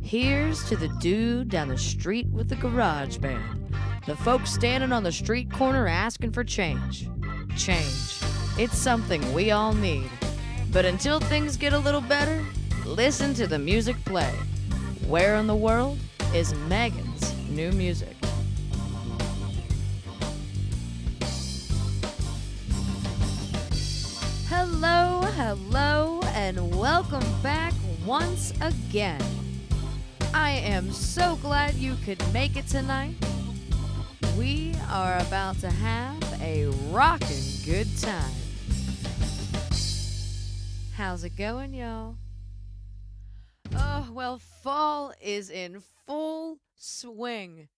Here's to the dude down the street with the garage band. The folks standing on the street corner asking for change. Change. It's something we all need. But until things get a little better, listen to the music play. Where in the world is Megan's new music? Hello, and welcome back once again. I am so glad you could make it tonight. We are about to have a rockin' good time. How's it going, y'all? Oh, well, fall is in full swing.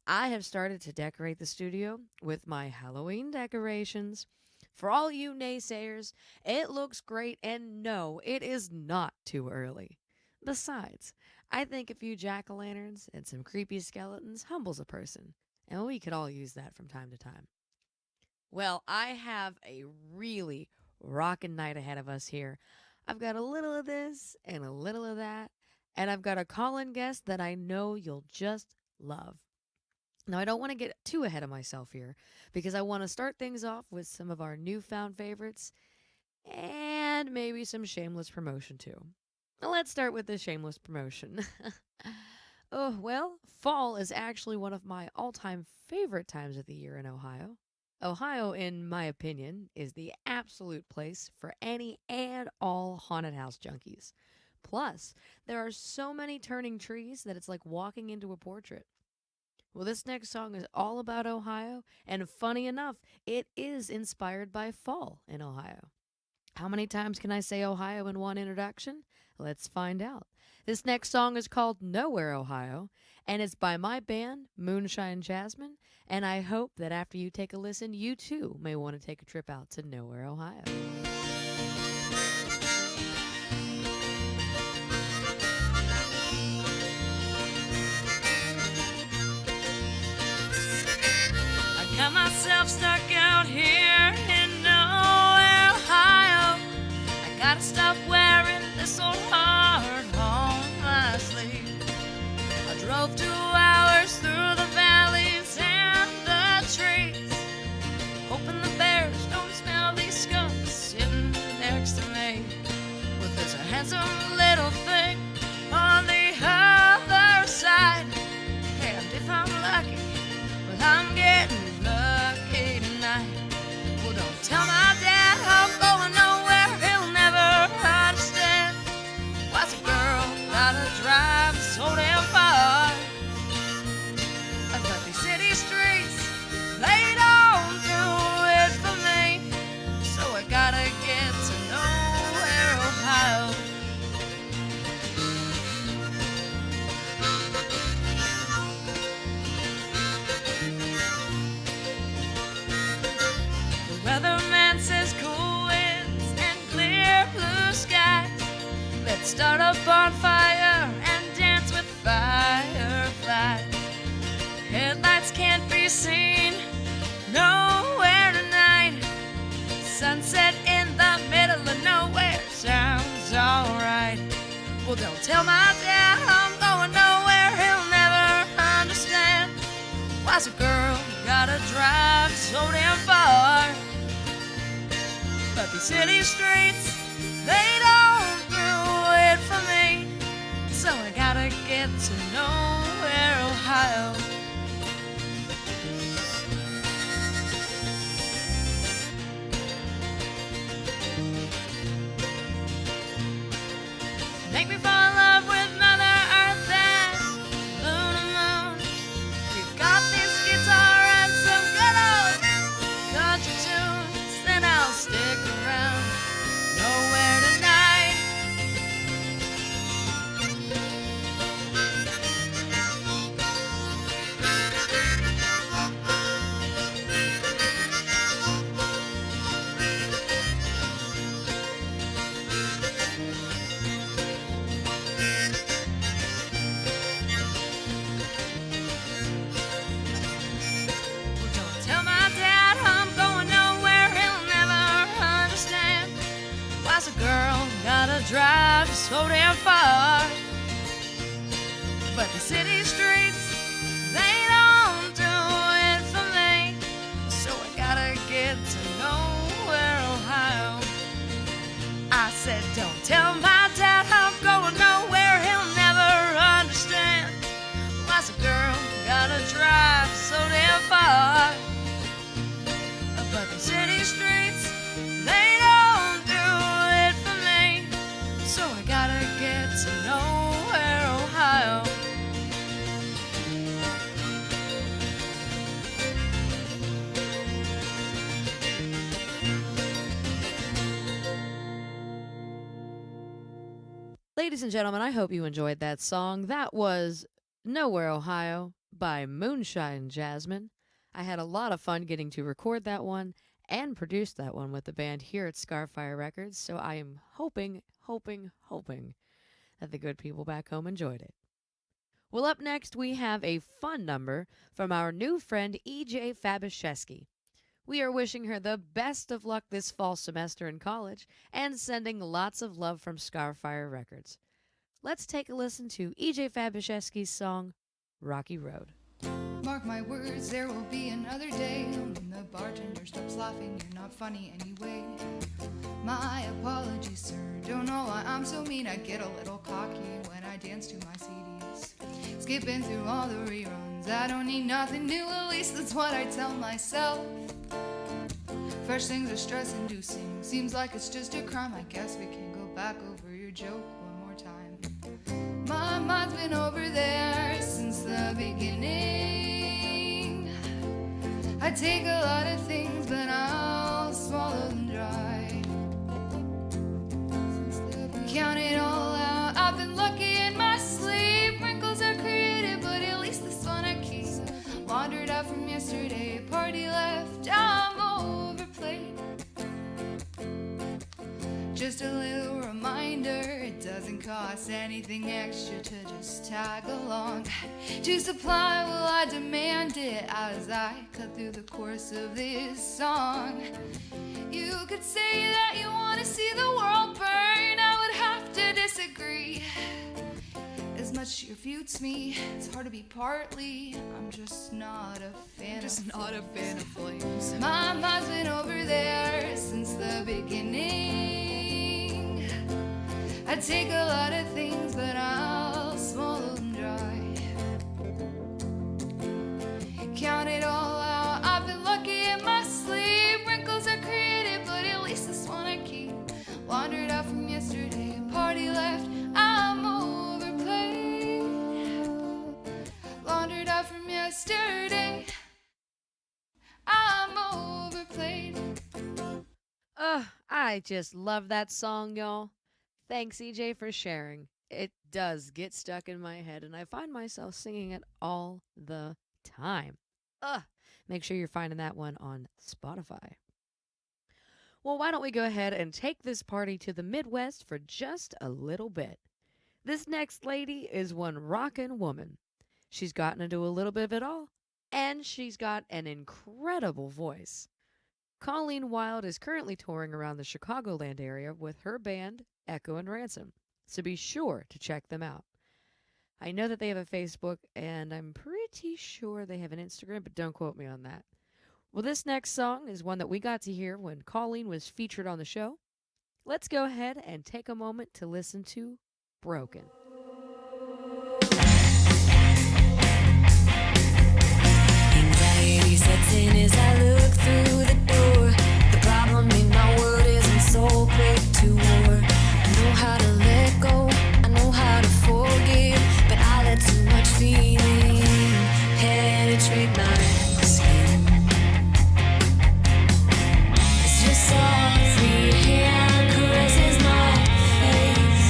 I have started to decorate the studio with my Halloween decorations. For all you naysayers, it looks great, and no, it is not too early. Besides, I think a few jack-o'-lanterns and some creepy skeletons humbles a person, and we could all use that from time to time. Well, I have a really rockin' night ahead of us here. I've got a little of this and a little of that, and I've got a call-in guest that I know you'll just love. Now, I don't want to get too ahead of myself here because I want to start things off with some of our newfound favorites and maybe some shameless promotion too. Let's start with the shameless promotion. Oh, well, fall is actually one of my all-time favorite times of the year in Ohio. Ohio, in my opinion, is the absolute place for any and all haunted house junkies. Plus, there are so many turning trees that it's like walking into a portrait. Well, this next song is all about Ohio, and funny enough, it is inspired by fall in Ohio. How many times can I say Ohio in one introduction? Let's find out. This next song is called Nowhere, Ohio, and it's by my band, Moonshine Jasmine, and I hope that after you take a listen, you too may want to take a trip out to Nowhere, Ohio. Got myself stuck out here in Nowhere, Ohio. I gotta stop wearing this old heart on my sleeve. I drove 2 hours through the valleys and the trees, hoping the bears don't smell these skunks sitting next to me. Well, there's a handsome little thing on the other side, and if I'm lucky, well, I'm getting lucky tonight. Well, don't tell my dad I'm going nowhere, he'll never understand. Why's a girl gotta drive so damn far? But these city streets, they don't do it for me. So I gotta get to Nowhere, Ohio. Weatherman says cool winds and clear blue skies. Let's start a bonfire and dance with fireflies. Headlights can't be seen nowhere tonight. Sunset in the middle of nowhere sounds alright. Well, don't tell my dad I'm going nowhere, he'll never understand. Why's a girl gotta drive so damn far? But these city streets, they don't do it for me. So I gotta get to Nowhere, Ohio. Make me fall in love with Mother Earth and Lunar Moon. We've got this guitar and some good old country tunes, then I'll stick around Nowhere tonight. Well, don't tell my dad I'm going nowhere, he'll never understand. Why's a girl gotta drive so damn far? city streets, they don't do it for me. So I gotta get to nowhere, Ohio. I said, don't tell my dad I'm going nowhere, he'll never understand. Why's a girl gotta drive so damn far? But the city streets, they don't do it for me. So I gotta get to nowhere, Ohio. Ladies and gentlemen, I hope you enjoyed that song. That was Nowhere, Ohio by Moonshine Jasmine. I had a lot of fun getting to record that one and produce that one with the band here at Scarfire Records, so I am hoping that the good people back home enjoyed it. Well, up next we have a fun number from our new friend EJ Fabishevsky. We are wishing her the best of luck this fall semester in college and sending lots of love from Scarfire Records. Let's take a listen to EJ Fabishevsky's song, Rocky Road. Mark my words, there will be another day when the bartender stops laughing, you're not funny anyway. My apologies, sir, don't know why I'm so mean. I get a little cocky when I dance to my CDs. Skipping through all the reruns, I don't need nothing new, at least that's what I tell myself. Fresh things are stress-inducing, seems like it's just a crime. I guess we can go back over your joke one more time. My mind's been over there since the beginning. I take a lot of things, but I'll swallow them dry. Count it all out, I've been lucky in my sleep. Wrinkles are created, but at least this one I keep. Wandered out from yesterday, party left, I'm overplayed. Just a little reminder, it doesn't cost anything extra to just tag along. To supply, will I demand it as I cut through the course of this song. You could say that you want to see the world burn, I would have to disagree. As much refutes me, it's hard to be partly. I'm just not a fan of flames. My mind's been over there since the beginning. I take a lot of things, but I'll swallow them dry. Count it all out, I've been lucky in my sleep. Wrinkles are created, but at least this one I keep. Wandered out from yesterday, party left, I'm overplayed. Wandered out from yesterday, I'm overplayed. I just love that song, y'all. Thanks, EJ, for sharing. It does get stuck in my head, and I find myself singing it all the time. Make sure you're finding that one on Spotify. Well, why don't we go ahead and take this party to the Midwest for just a little bit. This next lady is one rockin' woman. She's gotten into a little bit of it all, and she's got an incredible voice. Colleen Wild is currently touring around the Chicagoland area with her band, Echo and Ransom, so be sure to check them out. I know that they have a Facebook, and I'm pretty sure they have an Instagram, but don't quote me on that. Well, this next song is one that we got to hear when Colleen was featured on the show. Let's go ahead and take a moment to listen to Broken. Anxiety sets in as I look through the door. The problem in my world isn't so quick to war. I know how to let go, I know how to forgive, but I let too much feeling penetrate my skin. It's just all free hand caresses my face.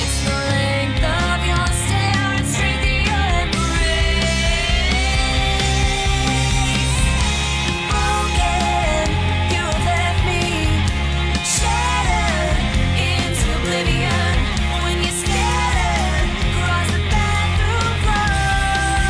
It's the length of your stare and strength of your embrace. Broken, you have left me shattered into oblivion. When you scattered across the bathroom floor,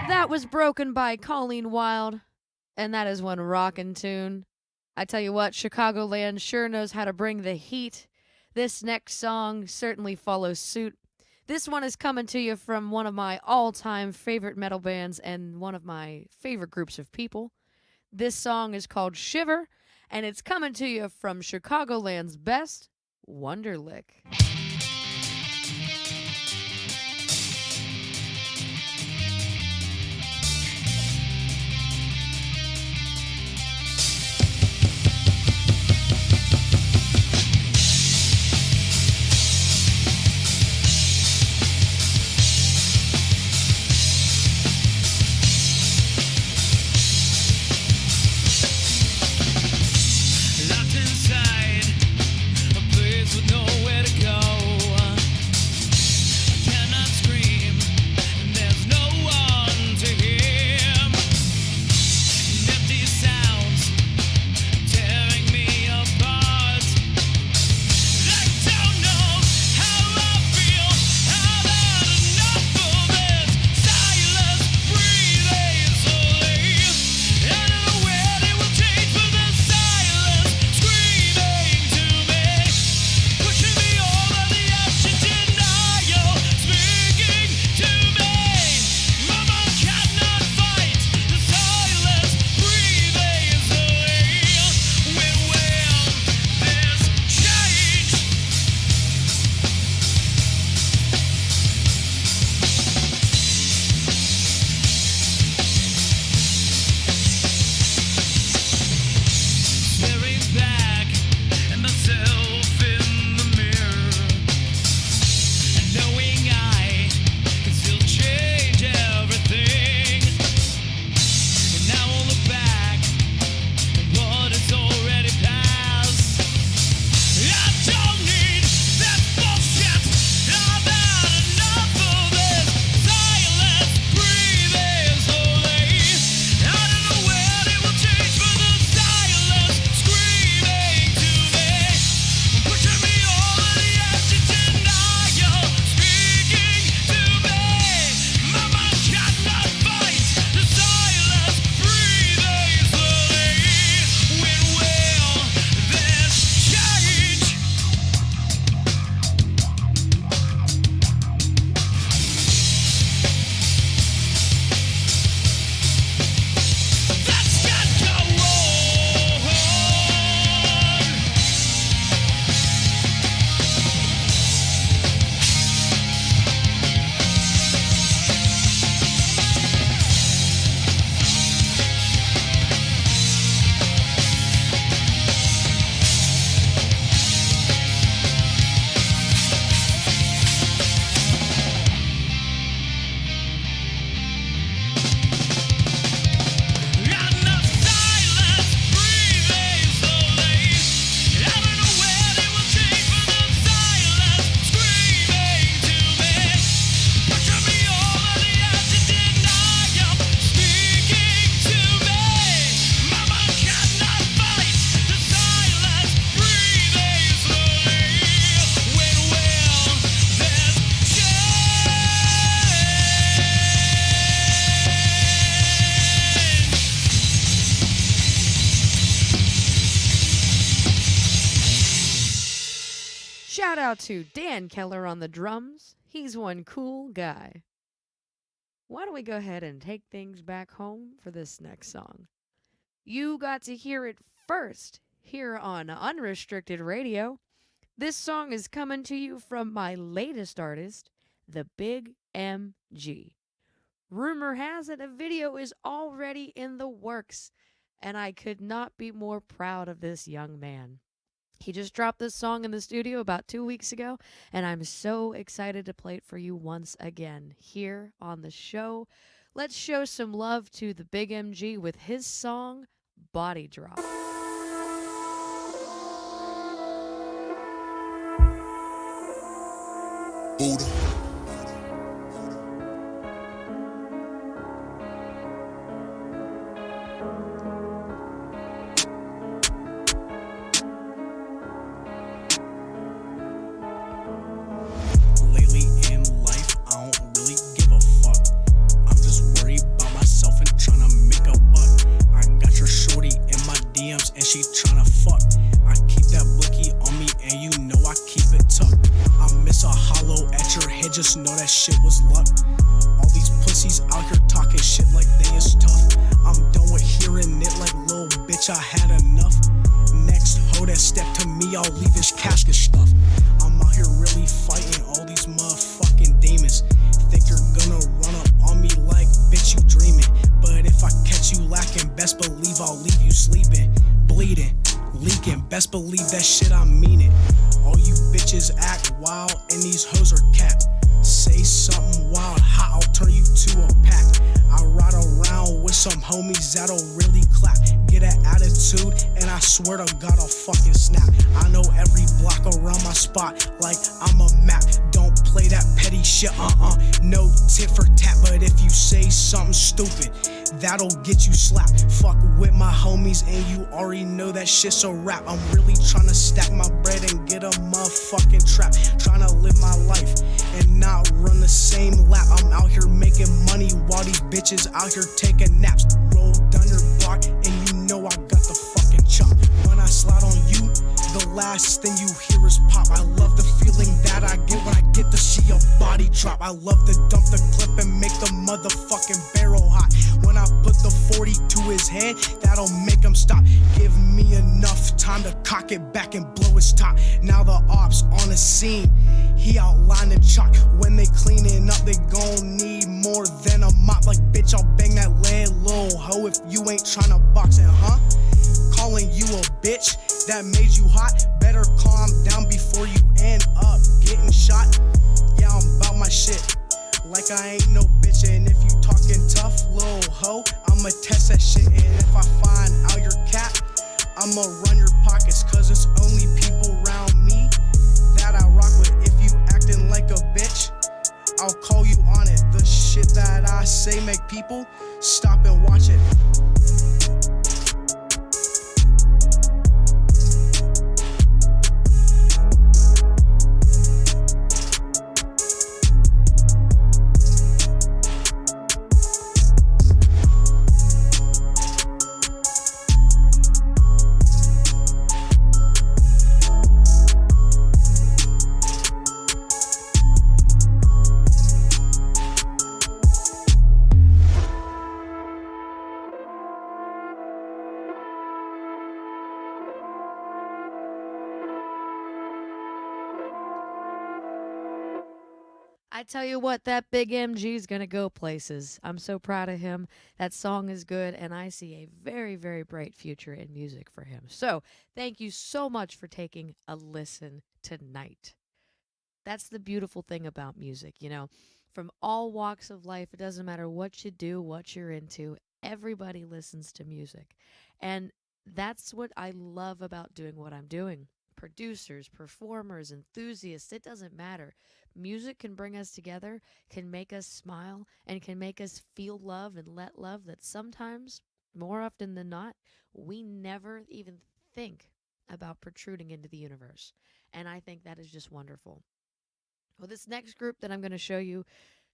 That was Broken by Colleen Wild, and that is one rockin' tune. I tell you what, Chicagoland sure knows how to bring the heat. This next song certainly follows suit. This one is coming to you from one of my all-time favorite metal bands and one of my favorite groups of people. This song is called Shiver, and it's coming to you from Chicagoland's best, Wonderlick. Locked inside a place with nowhere to go. Cannot scream, and there's no one to hear. Empty sounds tearing me apart. I don't know how I feel. I've had enough of this silence, breathing slowly. I don't know when it will change, but the silence screaming to me, pushing me over the edge of denial, speaking to me. Mama cannot fight the silence, breathing slowly. When will this change? Staring back at myself in the mirror, and knowing I can still change everything. And now I'll look back at what is already past. I don't need that bullshit. I've had enough of this silence, breathing slowly. I don't know when it will change, but the silence screaming to me, pushing me over the edge of denial, speaking to me. Mama cannot fight the silence, breathing slowly. When will this change? That's got to roll. And the silence breathing slowly. I don't know when it will change, but the silence screaming to me, pushing me over the edge of denial, speaking to me. Mama cannot fight the silence, breathing slowly. When will this change? Shout out to Dan Keller on the drums. He's one cool guy. Why don't we go ahead and take things back home for this next song? You got to hear it first here on Unrestricted Radio. This song is coming to you from my latest artist, the Big MG. Rumor has it a video is already in the works, and I could not be more proud of this young man. He just dropped this song in the studio about 2 weeks ago, and I'm so excited to play it for you once again here on the show. Let's show some love to the Big MG with his song, Body Drop. Hold up. Lately in life, I don't really give a fuck. I'm just worried about shit was luck. All these pussies out here talking shit like they is tough. I'm done with hearing it like little bitch, I had enough. Next hoe that step to me, I'll leave his casket stuff. I'm out here really fighting all these motherfucking demons. Think you're gonna run up on me like bitch you dreaming. But if I catch you lacking, best believe I'll leave you sleeping, bleeding, leaking. Best believe that shit I mean it. All you bitches act wild and these hoes are cat. Say something wild, hot, I'll turn you to a pack. I ride around with some homies that'll really clap. Get an attitude and I swear to God I'll fucking snap. I know every block around my spot like I'm a map. Don't play that petty shit, no tit for tat. But if you say something stupid, that'll get you slapped. Fuck with my homies and you already know that shit's a rap. I'm really tryna stack my bread and get a motherfucking trap. Tryna live my life and not run the same lap. I'm out here making money while these bitches out here taking naps. Roll down your block and you know I got the fucking chop. When I slide on you, the last thing you hear is pop. I love the feeling that I get when I get to see a body drop. I love to dump the clip and make the motherfucking barrel hot. When I put the 40 to his head, that'll make him stop. Give me enough time to cock it back and blow his top. Now the ops on the scene, he outlined the chalk. When they cleaning up, they gon' need more than a mop. Like bitch, I'll bang that lead little hoe if you ain't tryna box it, huh? Calling you a bitch that made you hot. Better calm down before you end up getting shot. Yeah, I'm about my shit like I ain't no bitch. And if you talking tough, little hoe, I'ma test that shit. And if I find out your cap, I'ma run your pockets. Cause it's only people around me that I rock with. If you acting like a bitch, I'll call you on it. The shit that I say make people stop and watch it. I tell you what, that big MG's gonna go places. I'm so proud of him. That song is good, and I see a very, very bright future in music for him. So, thank you so much for taking a listen tonight. That's the beautiful thing about music, you know. From all walks of life, it doesn't matter what you do, what you're into, everybody listens to music. And that's what I love about doing what I'm doing. Producers, performers, enthusiasts, it doesn't matter. Music can bring us together, can make us smile, and can make us feel love and let love that sometimes, more often than not, we never even think about protruding into the universe. And I think that is just wonderful. Well, this next group that I'm going to show you,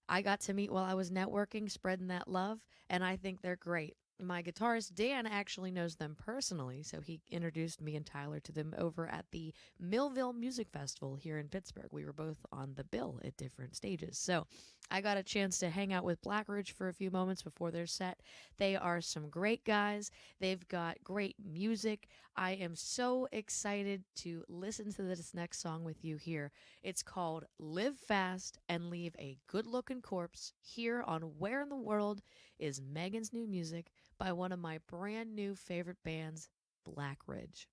I got to meet while I was networking, spreading that love, and I think they're great. My guitarist, Dan, actually knows them personally, so he introduced me and Tyler to them over at the Millville Music Festival here in Pittsburgh. We were both on the bill at different stages. So I got a chance to hang out with Black Ridge for a few moments before their set. They are some great guys. They've got great music. I am so excited to listen to this next song with you here. It's called Live Fast and Leave a Good-Looking Corpse here on Where in the World is Megan's New Music by one of my brand new favorite bands, Black Ridge.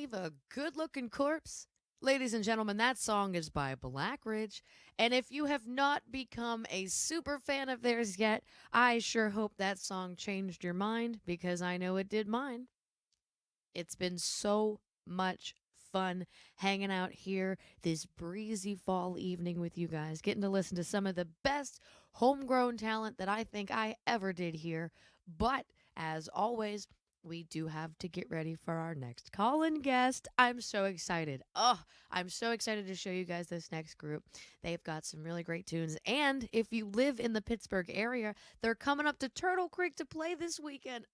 leave a good looking corpse? Ladies and gentlemen, that song is by Black Ridge. And if you have not become a super fan of theirs yet, I sure hope that song changed your mind because I know it did mine. It's been so much fun hanging out here this breezy fall evening with you guys, getting to listen to some of the best homegrown talent that I think I ever did here. But as always, we do have to get ready for our next call-in guest. I'm so excited. Oh, I'm so excited to show you guys this next group. They've got some really great tunes. And if you live in the Pittsburgh area, they're coming up to Turtle Creek to play this weekend.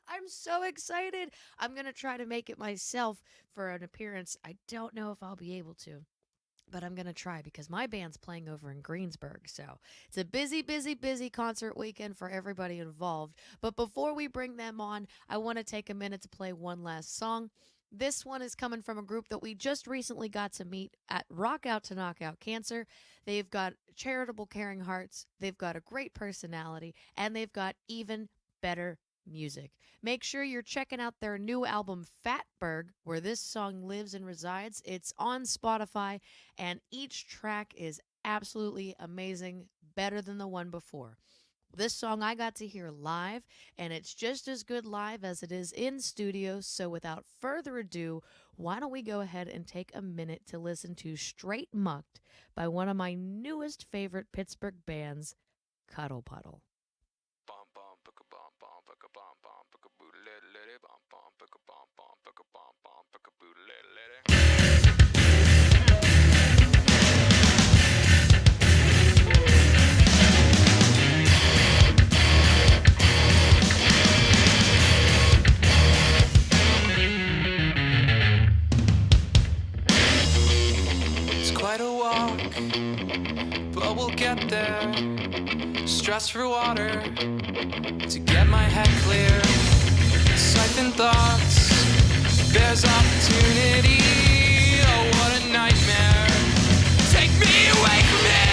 I'm so excited. I'm going to try to make it myself for an appearance. I don't know if I'll be able to, but I'm going to try because my band's playing over in Greensburg. So it's a busy, busy, busy concert weekend for everybody involved. But before we bring them on, I want to take a minute to play one last song. This one is coming from a group that we just recently got to meet at Rock Out to Knock Out Cancer. They've got charitable, caring hearts. They've got a great personality, and they've got even better music. Make sure you're checking out their new album Fatberg, where this song lives and resides. It's on Spotify, and each track is absolutely amazing, better than the one before. This song I got to hear live, and it's just as good live as it is in studio. So without further ado, why don't we go ahead and take a minute to listen to Straight Mucked by one of my newest favorite Pittsburgh bands, Cuddle Puddle. It's quite a walk, but we'll get there. Stress for water to get my head clear. Siphon thoughts, there's opportunity. Oh, what a nightmare. Take me away from here.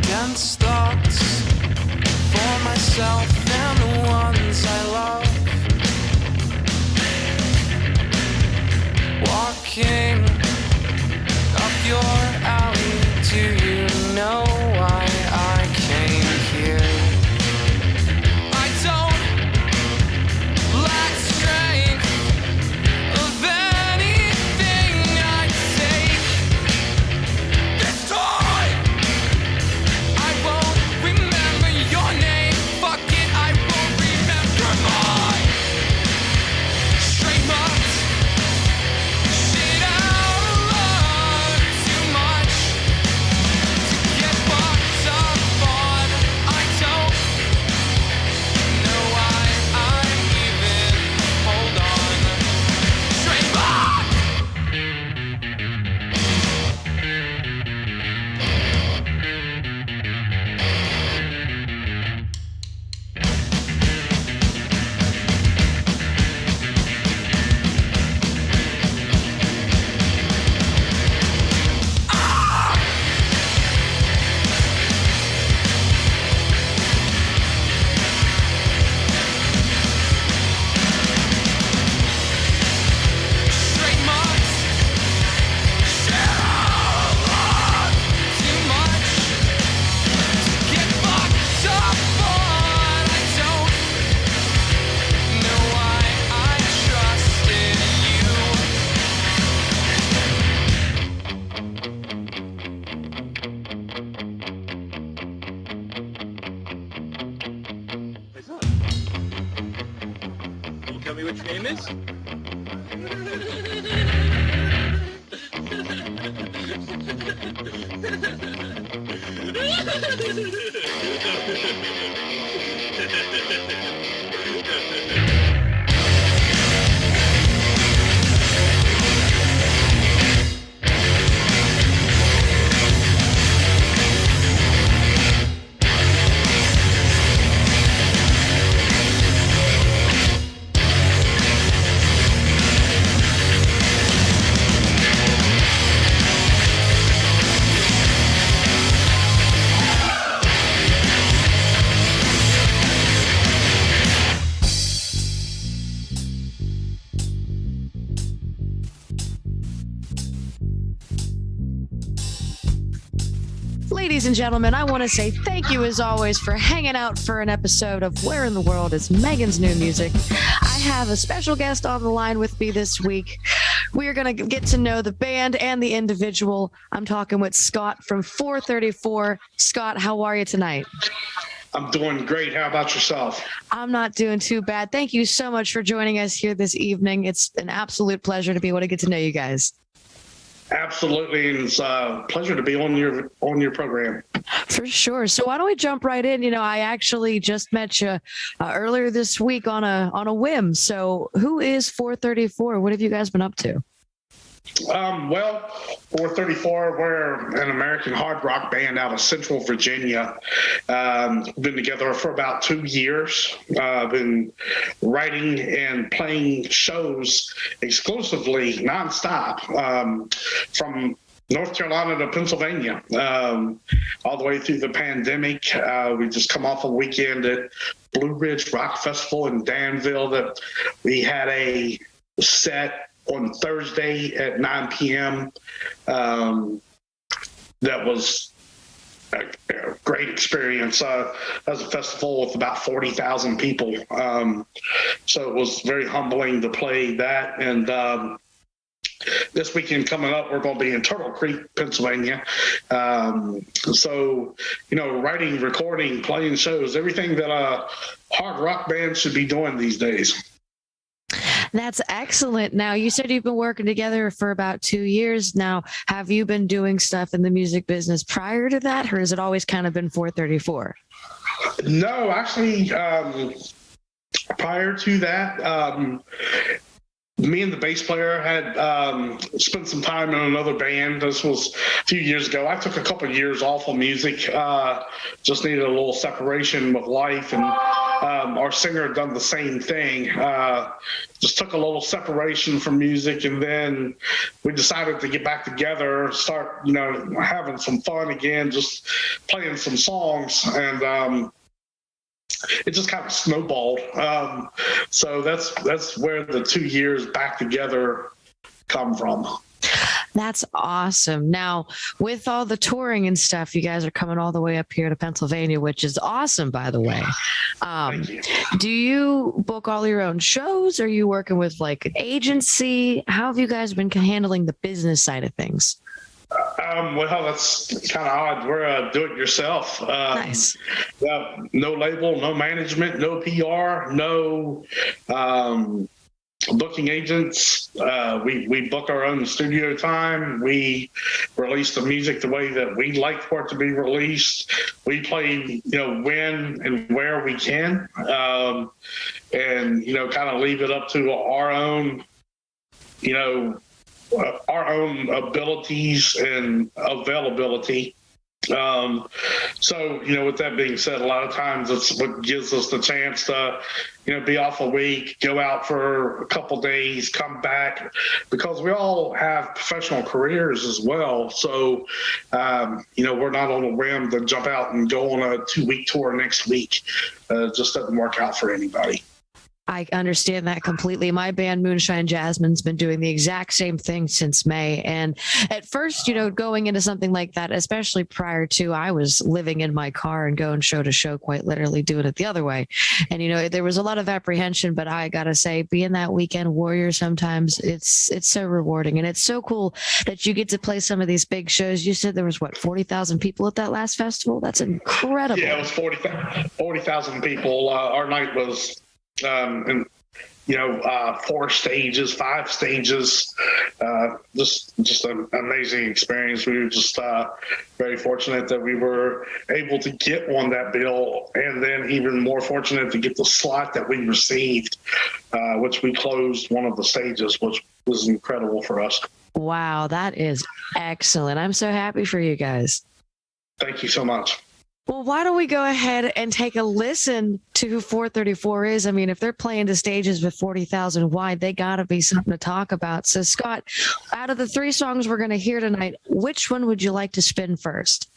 Against thoughts for myself and the ones I love. Walking up your alley, do you know why I came here? I don't lack strength of anything I take. This time I won't remember your name. Fuck it, I won't remember mine. Straight mucked. Shit out of love too much to get fucked up on. I don't know why I'm even hold on. Straight mucked. Straight mucked. Shit out of love too much to get fucked up on. I don't know why I trusted you. What's up? Can you tell me what your name is? Ladies and gentlemen, I want to say thank you as always for hanging out for an episode of Where in the World is Megan's New Music. I have a special guest on the line with me this week. We are going to get to know the band and the individual. I'm talking with Scott from 434. Scott, how are you tonight? I'm doing great. How about yourself? I'm not doing too bad. Thank you so much for joining us here this evening. It's an absolute pleasure to be able to get to know you guys. Absolutely, and it's a pleasure to be on your program. For sure. So why don't we jump right in? You know, I actually just met you earlier this week on a whim. So who is 434? What have you guys been up to? Well, 434, we're an American hard rock band out of Central Virginia. Been together for about 2 years. Been writing and playing shows exclusively, nonstop, from North Carolina to Pennsylvania, all the way through the pandemic. We just come off a weekend at Blue Ridge Rock Festival in Danville that we had a set on Thursday at 9 p.m. That was a great experience. That was a festival with about 40,000 people. So it was very humbling to play that. And this weekend coming up, we're going to be in Turtle Creek, Pennsylvania. So, you know, writing, recording, playing shows, everything that a hard rock band should be doing these days. That's excellent. Now, you said you've been working together for about 2 years now. Have you been doing stuff in the music business prior to that, or has it always kind of been 434? No, actually, prior to that, me and the bass player had spent some time in another band. This was a few years ago. I took a couple of years off of music, just needed a little separation with life, and our singer had done the same thing. Just took a little separation from music, and then we decided to get back together, start, you know, having some fun again, just playing some songs, and it just kind of snowballed. So that's where the 2 years back together come from. That's awesome. Now, with all the touring and stuff, you guys are coming all the way up here to Pennsylvania, which is awesome, by the way. Thank you. Do you book all your own shows? Are you working with like an agency? How have you guys been handling the business side of things? Well, that's kind of odd. We're do-it-yourself. Nice. No label, no management, no PR, no booking agents. We book our own studio time. We release the music the way that we like for it to be released. We play, you know, when and where we can, and, you know, kind of leave it up to our own, you know, our own abilities and availability. So, you know, with that being said, a lot of times it's what gives us the chance to, you know, be off a week, go out for a couple days, come back, because we all have professional careers as well. So, you know, we're not on a whim to jump out and go on a 2-week tour next week. It just doesn't work out for anybody. I understand that completely. My band Moonshine Jasmine's been doing the exact same thing since May. And at first, you know, going into something like that, especially prior to, I was living in my car and going show to show, quite literally doing it the other way. And, you know, there was a lot of apprehension, but I got to say, being that weekend warrior, sometimes it's so rewarding. And it's so cool that you get to play some of these big shows. You said there was 40,000 people at that last festival. That's incredible. Yeah, it was 40,000 people. Our night was, and, you know, 4 stages, 5 stages, just an amazing experience. We were just very fortunate that we were able to get on that bill, and then even more fortunate to get the slot that we received, which we closed one of the stages, which was incredible for us. Wow, that is excellent. I'm so happy for you guys. Thank you so much. Well, why don't we go ahead and take a listen to who 434 is? I mean, if they're playing the stages with 40,000 wide, they got to be something to talk about. So, Scott, out of the 3 songs we're going to hear tonight, which one would you like to spin first?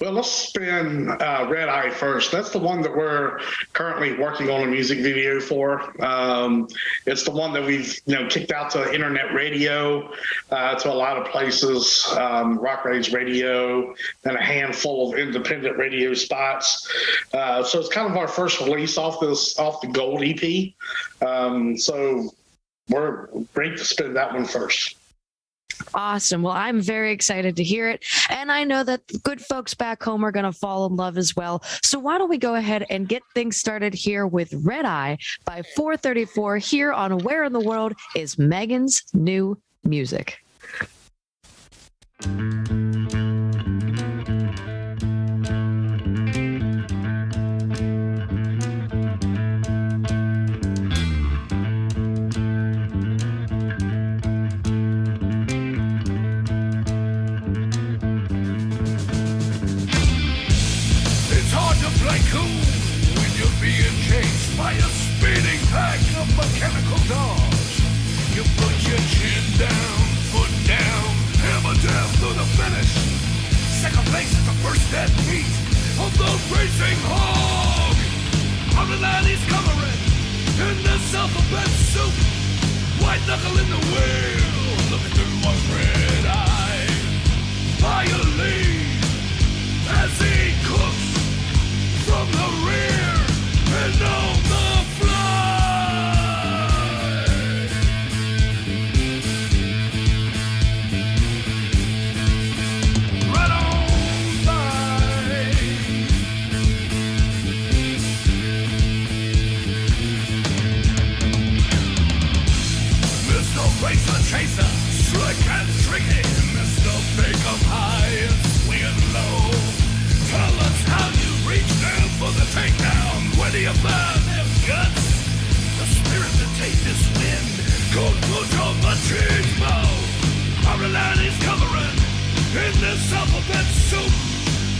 Well, let's spin Red Eye first. That's the one that we're currently working on a music video for. It's the one that we've kicked out to internet radio, to a lot of places, Rock Rage Radio, and a handful of independent radio spots. So it's kind of our first release off the Gold EP. So we're great to spin that one first. Awesome. Well, I'm very excited to hear it. And I know that the good folks back home are going to fall in love as well. So why don't we go ahead and get things started here with Red Eye by 434 here on Where in the World is Megan's New Music. It's hard to play cool when you're being chased by a speeding pack of mechanical dogs. You put your chin down, foot down, hammer down through the finish. Second place is the first dead beat of the racing hog. On the line he's covering in this alphabet soup. White knuckle in the wheel, looking through one red eye. By a lead as he cooks from the rear and on the fly. Right on by. Mr. Racer Chaser, slick and tricky. Mr. Big up high and swinging low. Tell us how you reach down for the takedown. Where do you find them guts? The spirit to take this wind goes mucho machismo. Our line is covering in this alphabet soup.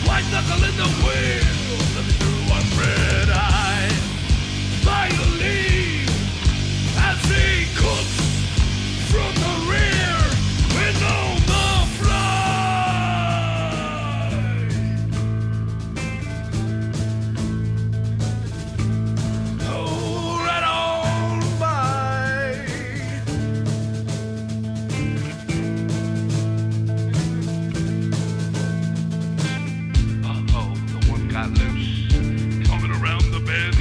White knuckle in the wheel, living through one red eye. By the lead as he cooks from the rear and on the fly. Oh, right on by. Uh-oh, the one got loose. Coming around the bend.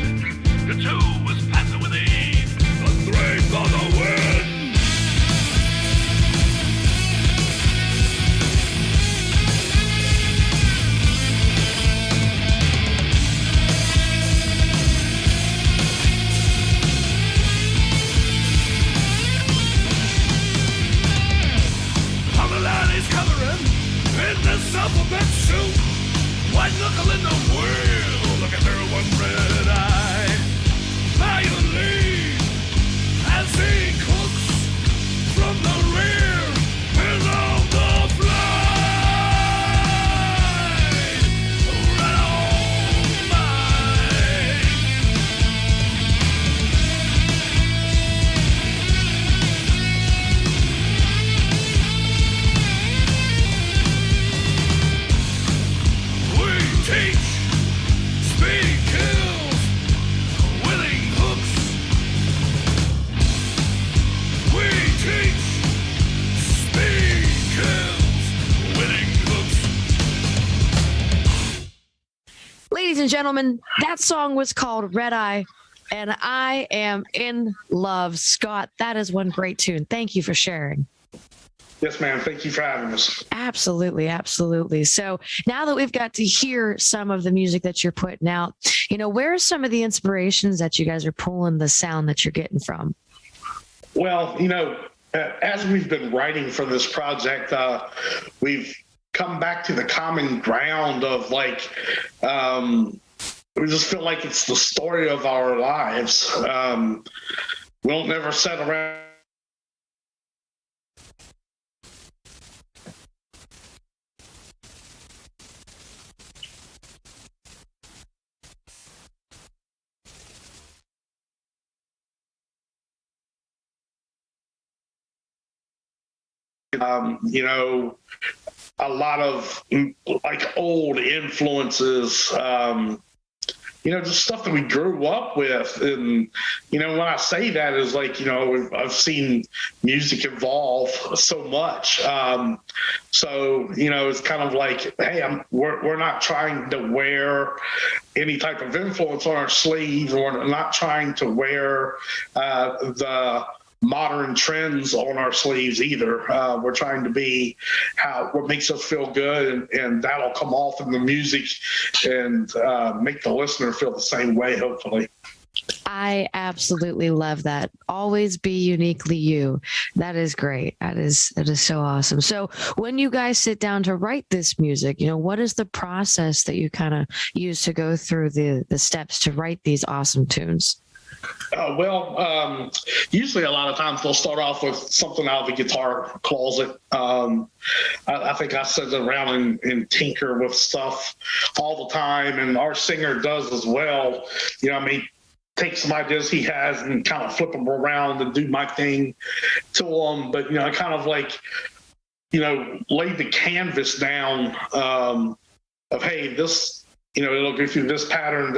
The two was passing with ease. The three for the win. Line is covering in this alphabet soup. White knuckle in the wheel, look at her one red eye. By a lead as he cooks from the rear and on the fly. Right on by. We teach speed kills, winning hooks. We teach speed kills, winning hooks. Ladies and gentlemen, that song was called Red Eye, and I am in love. Scott, that is one great tune. Thank you for sharing. Yes, ma'am. Thank you for having us. Absolutely, absolutely. So now that we've got to hear some of the music that you're putting out, where are some of the inspirations that you guys are pulling the sound that you're getting from? Well, as we've been writing for this project, we've come back to the common ground of we just feel like it's the story of our lives. We don't never sit around. a lot of like old influences. Just stuff that we grew up with. And, when I say that is like, I've seen music evolve so much. It's kind of like, hey, we're not trying to wear any type of influence on our sleeve. We're not trying to wear the modern trends on our sleeves either. We're trying to be what makes us feel good, and that'll come off in the music and make the listener feel the same way, hopefully. I absolutely love that. Always be uniquely you. That is great. That is so awesome. So when you guys sit down to write this music, what is the process that you kind of use to go through the steps to write these awesome tunes? Usually a lot of times they'll start off with something out of the guitar closet. I think I sit around and tinker with stuff all the time, and our singer does as well. Take some ideas he has and kind of flip them around and do my thing to them. But, I kind of like, lay the canvas down of, hey, this, it'll go through this pattern,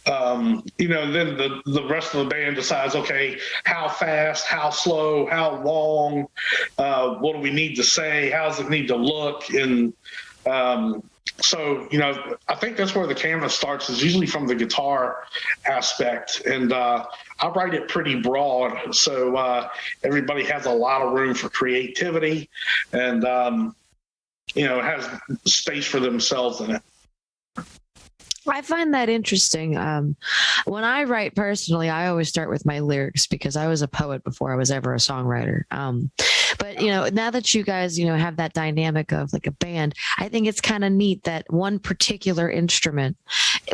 and then the rest of the band decides, okay, how fast, how slow, how long, what do we need to say, how does it need to look? And I think that's where the canvas starts, is usually from the guitar aspect. And I write it pretty broad, so everybody has a lot of room for creativity and, has space for themselves in it. I find that interesting. When I write personally, I always start with my lyrics because I was a poet before I was ever a songwriter. But now that you guys, have that dynamic of like a band, I think it's kind of neat that one particular instrument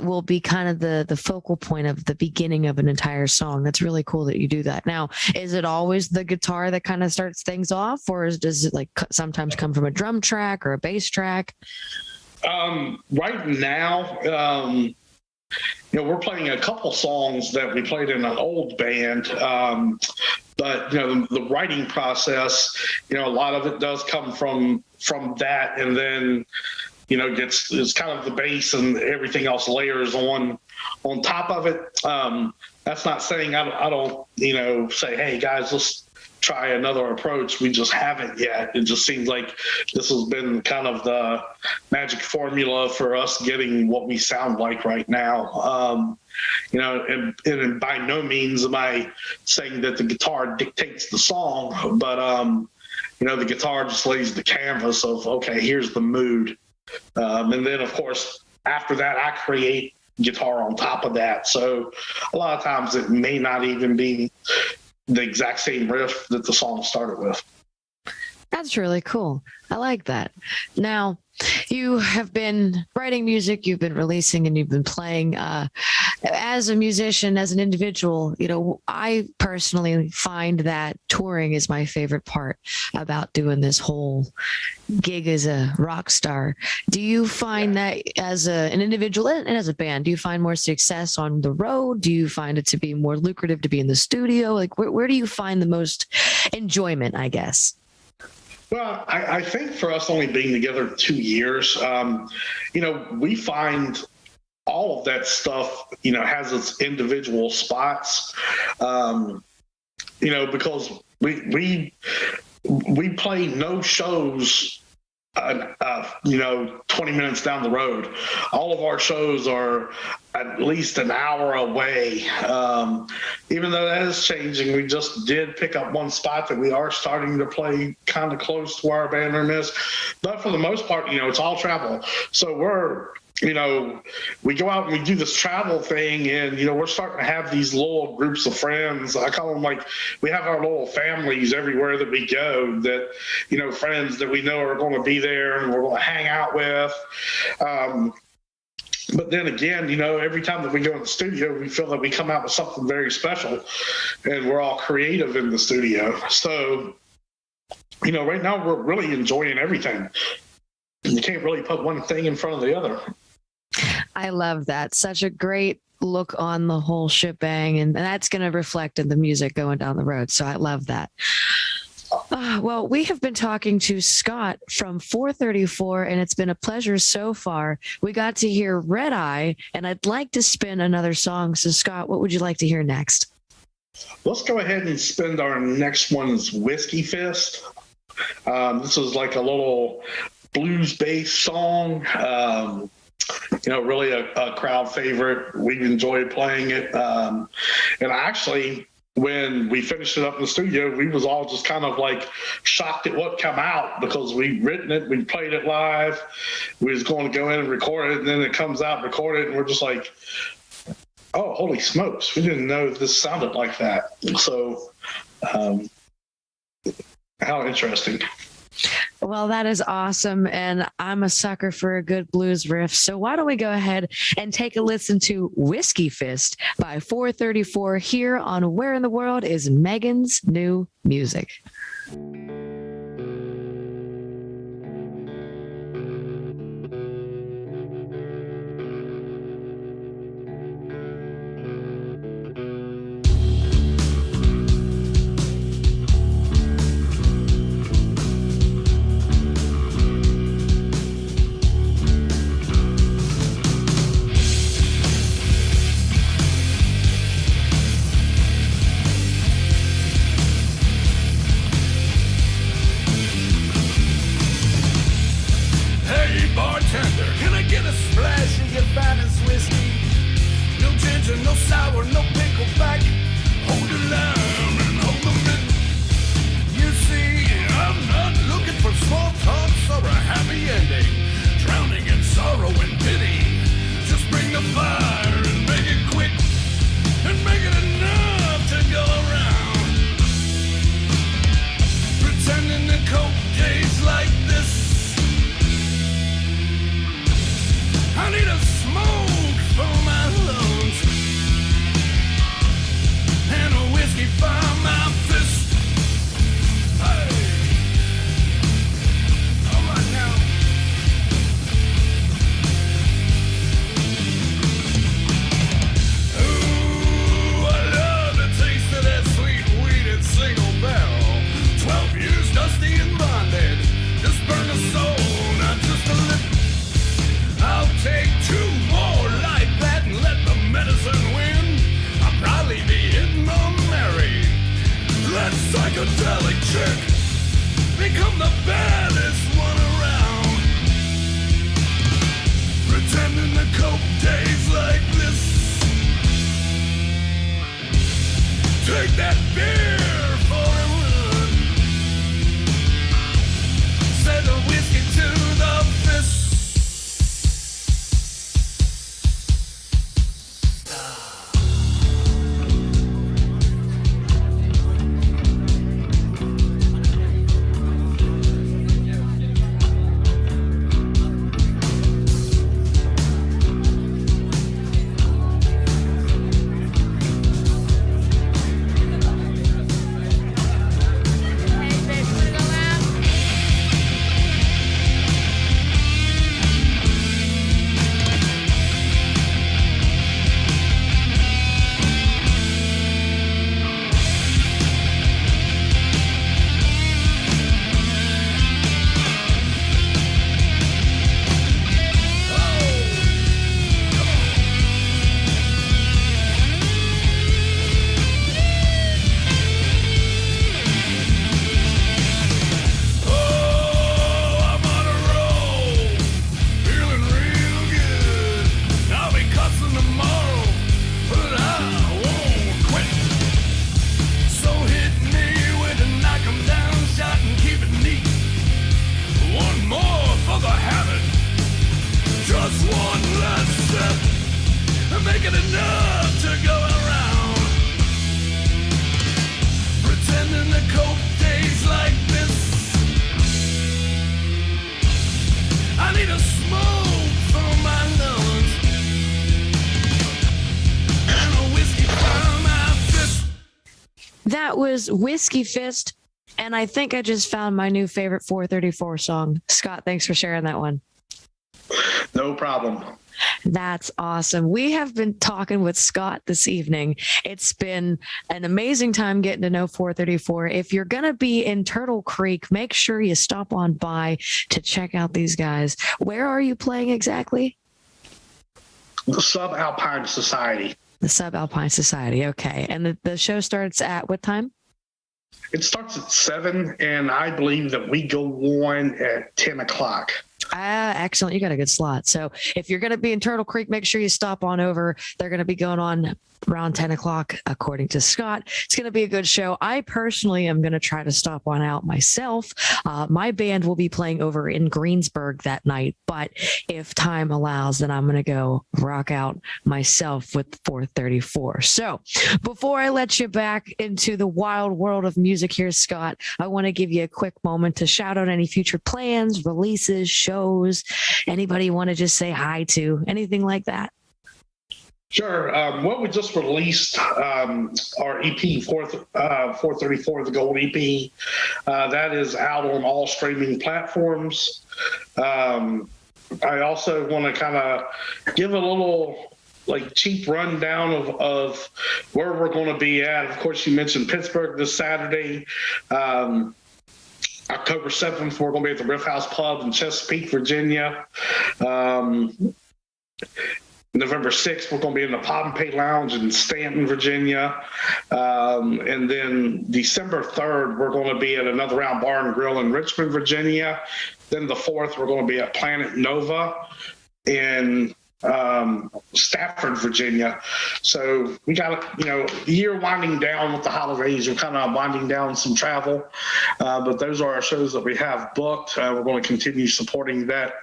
will be kind of the focal point of the beginning of an entire song. That's really cool that you do that. Now, is it always the guitar that kind of starts things off, or does it like sometimes come from a drum track or a bass track? Right now, we're playing a couple songs that we played in an old band, but the writing process, a lot of it does come from that, and then it's kind of the bass and everything else layers on top of it. That's not saying I don't say, hey guys, let's try another approach. We just haven't yet. It just seems like this has been kind of the magic formula for us getting what we sound like right now. And by no means am I saying that the guitar dictates the song, but the guitar just lays the canvas of, okay, here's the mood. And then of course, after that, I create guitar on top of that. So a lot of times it may not even be the exact same riff that the song started with. That's really cool. I like that. Now, you have been writing music, you've been releasing, and you've been playing. As a musician, as an individual, I personally find that touring is my favorite part about doing this whole gig as a rock star. Do you find that as an individual and as a band, do you find more success on the road? Do you find it to be more lucrative to be in the studio? Like, where do you find the most enjoyment, I guess? Well, I think for us only being together 2 years, we find all of that stuff, has its individual spots, because we play no shows 20 minutes down the road. All of our shows are at least an hour away. Even though that is changing, we just did pick up one spot that we are starting to play kind of close to where our band room is. But for the most part, it's all travel. So we go out and we do this travel thing, and we're starting to have these little groups of friends. I call them like, we have our little families everywhere that we go, that friends that we know are going to be there and we're going to hang out with. But then again, every time that we go in the studio, we feel that we come out with something very special, and we're all creative in the studio. So right now we're really enjoying everything. You can't really put one thing in front of the other. I love that. Such a great look on the whole shebang, and that's going to reflect in the music going down the road. So I love that. Well, we have been talking to Scott from 434, and it's been a pleasure so far. We got to hear Red Eye, and I'd like to spin another song. So, Scott, what would you like to hear next? Let's go ahead and spend our next one's Whiskey Fist. This is like a little blues-based song. Really a crowd favorite. We've enjoyed playing it. And actually, when we finished it up in the studio, we was all just kind of like shocked at what came out because we'd written it, we played it live, we was going to go in and record it, and then it comes out recorded, and we're just like, oh, holy smokes, we didn't know this sounded like that. So how interesting. Well, that is awesome. And I'm a sucker for a good blues riff. So why don't we go ahead and take a listen to Whiskey Fist by 434 here on Where in the World is Megan's New Music? That was Whiskey Fist, and I think I just found my new favorite 434 song. Scott, thanks for sharing that one. No problem. That's awesome. We have been talking with Scott this evening. It's been an amazing time getting to know 434. If you're going to be in Turtle Creek, make sure you stop on by to check out these guys. Where are you playing exactly? The Subalpine Society. The Subalpine Society. Okay. And the show starts at what time? It starts at 7, and I believe that we go on at 10 o'clock. Excellent. You got a good slot. So if you're going to be in Turtle Creek, make sure you stop on over. They're going to be going on around 10 o'clock, according to Scott. It's going to be a good show. I personally am going to try to stop on out myself. My band will be playing over in Greensburg that night, but if time allows, then I'm going to go rock out myself with 434. So before I let you back into the wild world of music here, Scott, I want to give you a quick moment to shout out any future plans, releases, shows, anybody you want to just say hi to, anything like that. Sure. Well, we just released our EP, 434, the Gold EP. That is out on all streaming platforms. I also want to kind of give a little cheap rundown of where we're going to be at. Of course, you mentioned Pittsburgh this Saturday. October 7th, we're going to be at the Riff House Pub in Chesapeake, Virginia. November 6th, we're going to be in the Pop and Pay Lounge in Stanton, Virginia. And then December 3rd, we're going to be at Another Round Bar and Grill in Richmond, Virginia. Then the 4th, we're going to be at Planet Nova in Stafford, Virginia. So we got, the year winding down with the holidays. We're kind of winding down some travel. But those are our shows that we have booked. We're going to continue supporting that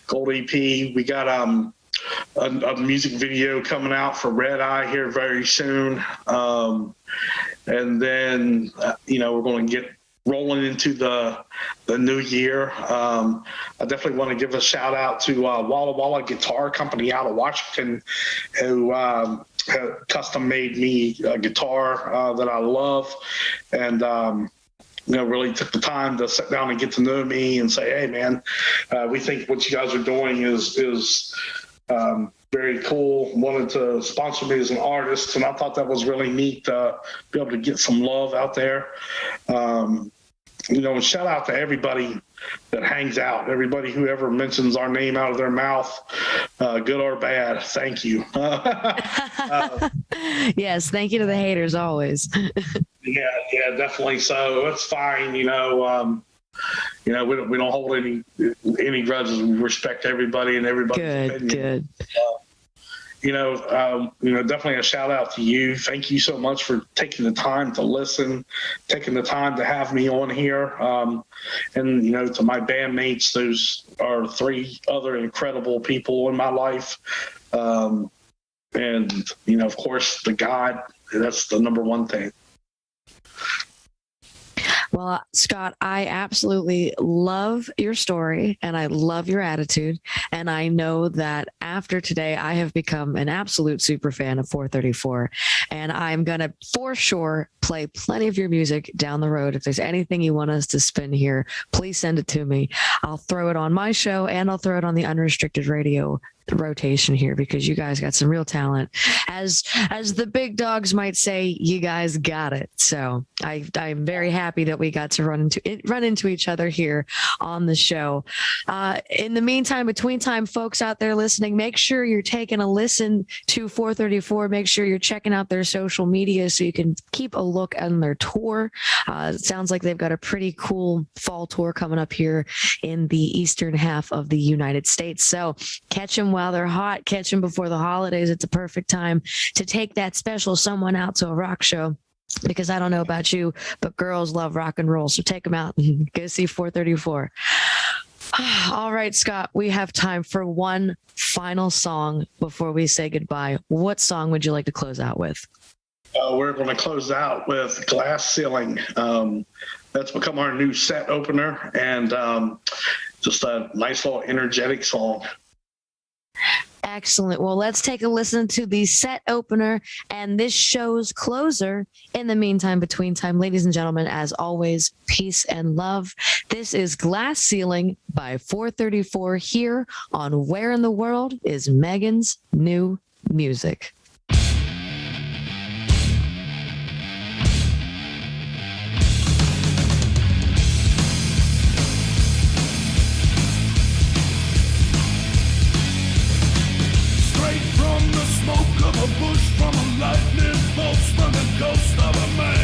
Gold EP. We got a music video coming out for Red Eye here very soon. And then, we're going to get rolling into the new year. I definitely want to give a shout out to Walla Walla Guitar Company out of Washington, who custom made me a guitar that I love. And, really took the time to sit down and get to know me and say, hey, man, we think what you guys are doing is very cool. Wanted to sponsor me as an artist, and I thought that was really neat to be able to get some love out there. And shout out to everybody that hangs out, everybody who ever mentions our name out of their mouth, good or bad. Thank you. Yes, thank you to the haters always. Yeah, definitely. So that's fine. We don't hold any grudges. We respect everybody and everybody's opinion. Good. Definitely a shout out to you. Thank you so much for taking the time to listen, taking the time to have me on here. And to my bandmates, those are 3 other incredible people in my life. And of course, the God, that's the number one thing. Well, Scott, I absolutely love your story and I love your attitude. And I know that after today, I have become an absolute super fan of 434. And I'm going to for sure play plenty of your music down the road. If there's anything you want us to spin here, please send it to me. I'll throw it on my show and I'll throw it on the Unrestricted Radio rotation here because you guys got some real talent. As the big dogs might say, you guys got it. So I'm very happy that we got to run into each other here on the show. In the meantime, between time, folks out there listening, make sure you're taking a listen to 434. Make sure you're checking out their social media so you can keep a look on their tour. It sounds like they've got a pretty cool fall tour coming up here in the eastern half of the United States. So catch them while they're hot, catch them before the holidays. It's a perfect time to take that special someone out to a rock show. Because I don't know about you, but girls love rock and roll. So take them out and go see 434. All right, Scott, we have time for one final song before we say goodbye. What song would you like to close out with? We're going to close out with Glass Ceiling. That's become our new set opener and just a nice little energetic song. Excellent. Well, let's take a listen to the set opener and this show's closer. In the meantime, between time, ladies and gentlemen, as always, peace and love. This is Glass Ceiling by 434 here on Where in the World is Megan's New Music. Straight from the smoke of a bush, from a lightning pulse, from the ghost of a man.